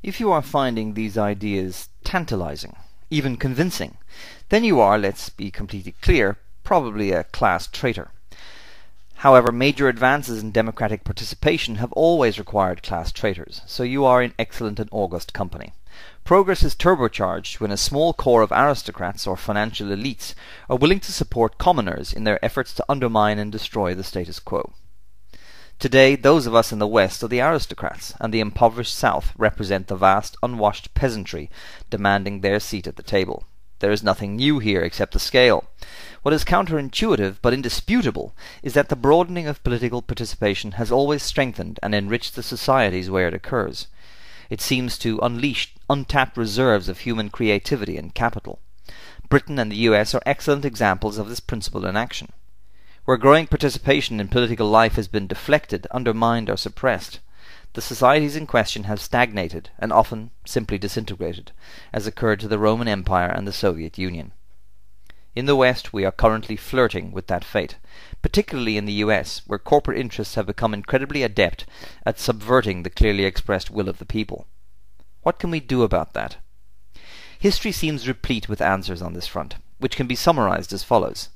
If you are finding these ideas tantalizing, even convincing, then you are, let's be completely clear, probably a class traitor. However, major advances in democratic participation have always required class traitors, so you are in excellent and august company. Progress is turbocharged when a small core of aristocrats or financial elites are willing to support commoners in their efforts to undermine and destroy the status quo. Today, those of us in the West are the aristocrats, and the impoverished South represent the vast unwashed peasantry demanding their seat at the table. There is nothing new here except the scale. What is counterintuitive but indisputable is that the broadening of political participation has always strengthened and enriched the societies where it occurs. It seems to unleash untapped reserves of human creativity and capital. Britain and the US are excellent examples of this principle in action. Where growing participation in political life has been deflected, undermined or suppressed, the societies in question have stagnated and often simply disintegrated, as occurred to the Roman Empire and the Soviet Union. In the West, we are currently flirting with that fate, particularly in the US, where corporate interests have become incredibly adept at subverting the clearly expressed will of the people. What can we do about that? History seems replete with answers on this front, which can be summarized as follows.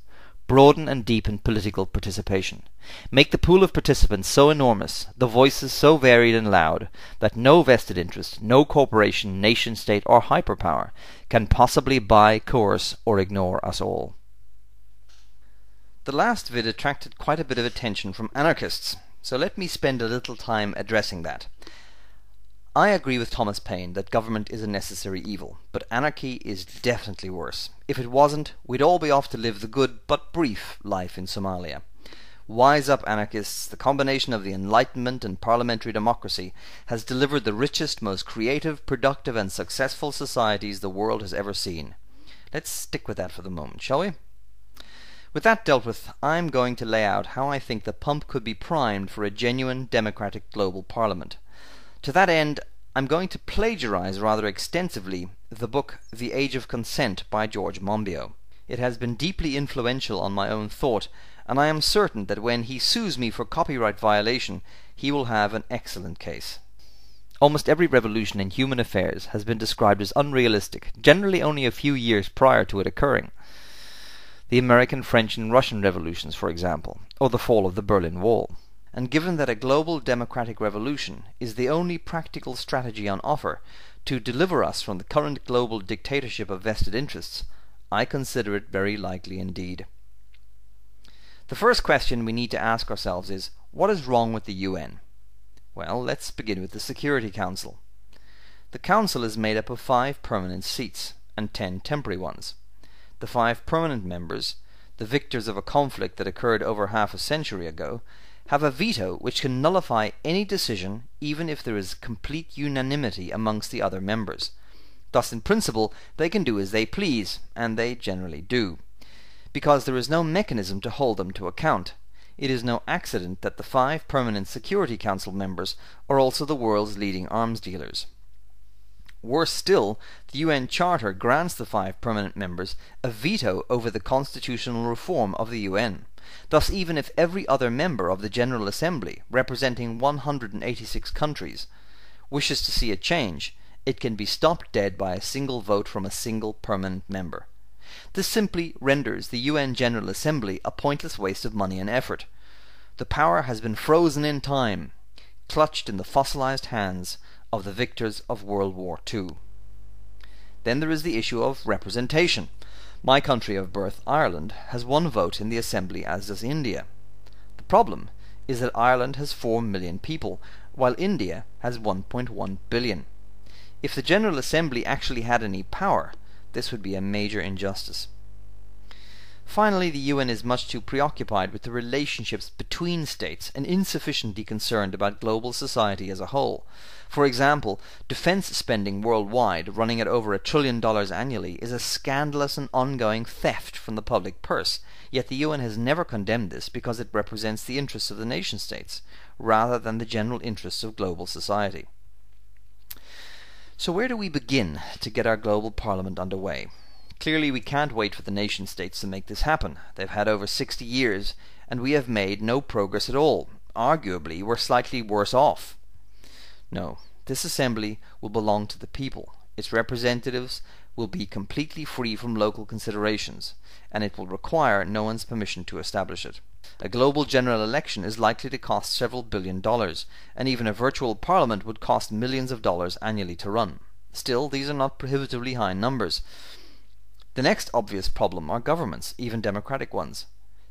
Broaden and deepen political participation. Make the pool of participants so enormous, the voices so varied and loud, that no vested interest, no corporation, nation-state or hyperpower can possibly buy, coerce or ignore us all. The last vid attracted quite a bit of attention from anarchists, so let me spend a little time addressing that. I agree with Thomas Paine that government is a necessary evil, but anarchy is definitely worse. If it wasn't, we'd all be off to live the good but brief life in Somalia. Wise up, anarchists. The combination of the Enlightenment and parliamentary democracy has delivered the richest, most creative, productive and successful societies the world has ever seen. Let's stick with that for the moment, shall we? With that dealt with, I'm going to lay out how I think the pump could be primed for a genuine democratic global parliament. To that end, I'm going to plagiarize rather extensively the book The Age of Consent by George Monbiot. It has been deeply influential on my own thought, and I am certain that when he sues me for copyright violation, he will have an excellent case. Almost every revolution in human affairs has been described as unrealistic, generally only a few years prior to it occurring. The American, French and Russian revolutions, for example, or the fall of the Berlin Wall. And given that a global democratic revolution is the only practical strategy on offer to deliver us from the current global dictatorship of vested interests, I consider it very likely indeed. The first question we need to ask ourselves is, what is wrong with the UN? Well, let's begin with the Security Council. The Council is made up of 5 permanent seats and 10 temporary ones. The 5 permanent members, the victors of a conflict that occurred over half a century ago, have a veto which can nullify any decision even if there is complete unanimity amongst the other members. Thus, in principle, they can do as they please, and they generally do. Because there is no mechanism to hold them to account, it is no accident that the 5 permanent Security Council members are also the world's leading arms dealers. Worse still, the UN Charter grants the 5 permanent members a veto over the constitutional reform of the UN. Thus, even if every other member of the General Assembly, representing 186 countries, wishes to see a change, it can be stopped dead by a single vote from a single permanent member. This simply renders the UN General Assembly a pointless waste of money and effort. The power has been frozen in time, clutched in the fossilized hands of the victors of World War II. Then there is the issue of representation. My country of birth, Ireland, has 1 vote in the Assembly, as does India. The problem is that Ireland has 4 million people, while India has 1.1 billion. If the General Assembly actually had any power, this would be a major injustice. Finally, the UN is much too preoccupied with the relationships between states and insufficiently concerned about global society as a whole. For example, defense spending worldwide, running at over $1 trillion annually, is a scandalous and ongoing theft from the public purse, yet the UN has never condemned this because it represents the interests of the nation-states, rather than the general interests of global society. So where do we begin to get our global parliament underway? Clearly we can't wait for the nation-states to make this happen. They've had over 60 years, and we have made no progress at all. Arguably, we're slightly worse off. No, This assembly will belong to the people. Its representatives will be completely free from local considerations, and it will require no one's permission to establish it. A global general election is likely to cost several $billion, and even a virtual parliament would cost millions of dollars annually to run. Still, these are not prohibitively high numbers. The next obvious problem are governments, even democratic ones.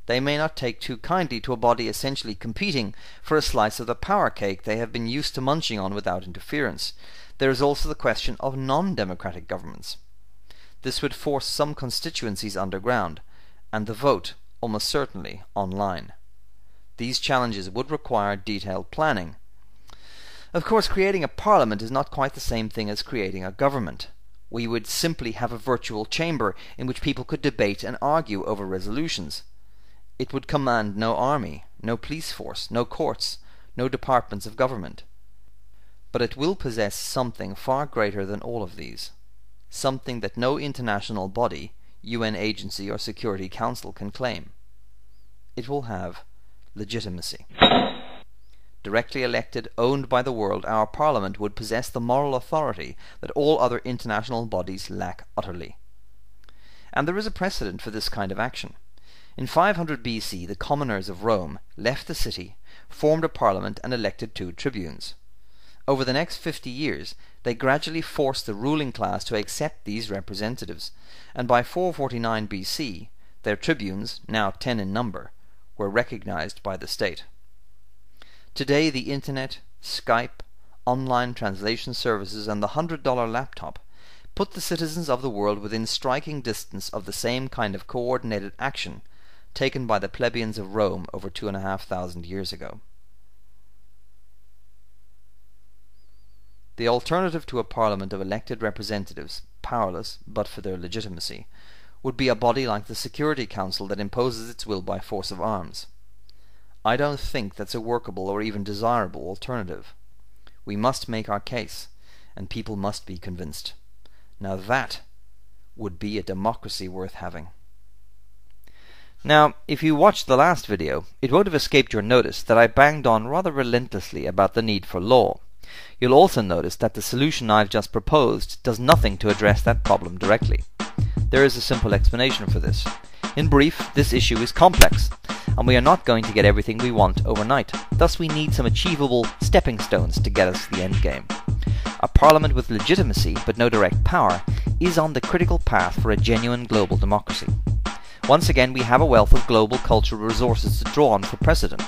They may not take too kindly to a body essentially competing for a slice of the power cake they have been used to munching on without interference. There is also the question of non-democratic governments. This would force some constituencies underground, and the vote, almost certainly, online. These challenges would require detailed planning. Of course, creating a parliament is not quite the same thing as creating a government. We would simply have a virtual chamber in which people could debate and argue over resolutions. It would command no army, no police force, no courts, no departments of government. But it will possess something far greater than all of these. Something that no international body, UN agency or Security Council can claim. It will have legitimacy. Directly elected, owned by the world, our parliament would possess the moral authority that all other international bodies lack utterly. And there is a precedent for this kind of action. In 500 BC, the commoners of Rome left the city, formed a parliament and elected 2 tribunes. Over the next 50 years, they gradually forced the ruling class to accept these representatives, and by 449 BC, their tribunes, now 10 in number, were recognized by the state. Today, the internet, Skype, online translation services, and the $100 laptop put the citizens of the world within striking distance of the same kind of coordinated action taken by the plebeians of Rome over 2,500 years ago. The alternative to a parliament of elected representatives, powerless but for their legitimacy, would be a body like the Security Council that imposes its will by force of arms. I don't think that's a workable or even desirable alternative. We must make our case, and people must be convinced. Now that would be a democracy worth having. Now, if you watched the last video, it won't have escaped your notice that I banged on rather relentlessly about the need for law. You'll also notice that the solution I've just proposed does nothing to address that problem directly. There is a simple explanation for this. In brief, this issue is complex, and we are not going to get everything we want overnight. Thus we need some achievable stepping stones to get us to the end game. A parliament with legitimacy but no direct power is on the critical path for a genuine global democracy. Once again, we have a wealth of global cultural resources to draw on for precedent.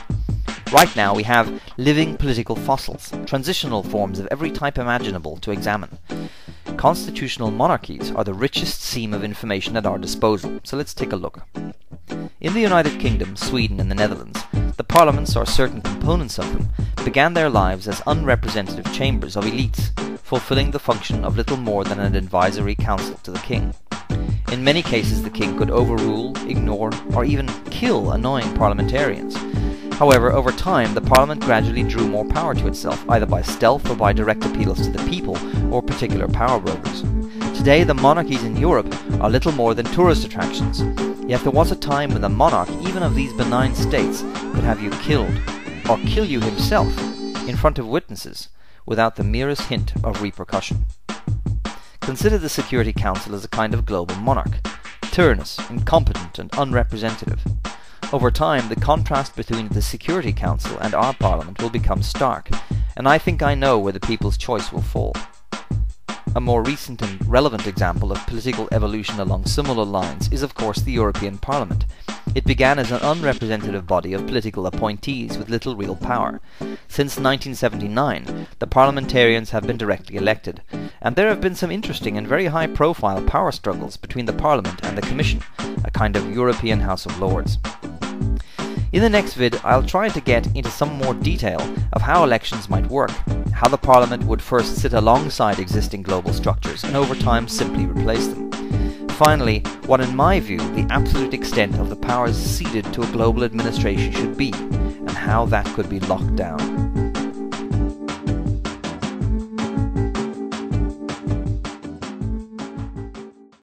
Right now we have living political fossils, transitional forms of every type imaginable to examine. Constitutional monarchies are the richest seam of information at our disposal, so let's take a look. In the United Kingdom, Sweden and the Netherlands, the parliaments, or certain components of them, began their lives as unrepresentative chambers of elites, fulfilling the function of little more than an advisory council to the king. In many cases the king could overrule, ignore, or even kill annoying parliamentarians. However, over time, the parliament gradually drew more power to itself, either by stealth or by direct appeals to the people or particular power brokers. Today, the monarchies in Europe are little more than tourist attractions. Yet there was a time when the monarch, even of these benign states, could have you killed, or kill you himself, in front of witnesses, without the merest hint of repercussion. Consider the Security Council as a kind of global monarch, tyrannous, incompetent, and unrepresentative. Over time, the contrast between the Security Council and our Parliament will become stark, and I think I know where the people's choice will fall. A more recent and relevant example of political evolution along similar lines is of course the European Parliament. It began as an unrepresentative body of political appointees with little real power. Since 1979, the parliamentarians have been directly elected, and there have been some interesting and very high-profile power struggles between the Parliament and the Commission, a kind of European House of Lords. In the next vid, I'll try to get into some more detail of how elections might work, how the Parliament would first sit alongside existing global structures and over time simply replace them. Finally, what in my view the absolute extent of the powers ceded to a global administration should be, and how that could be locked down.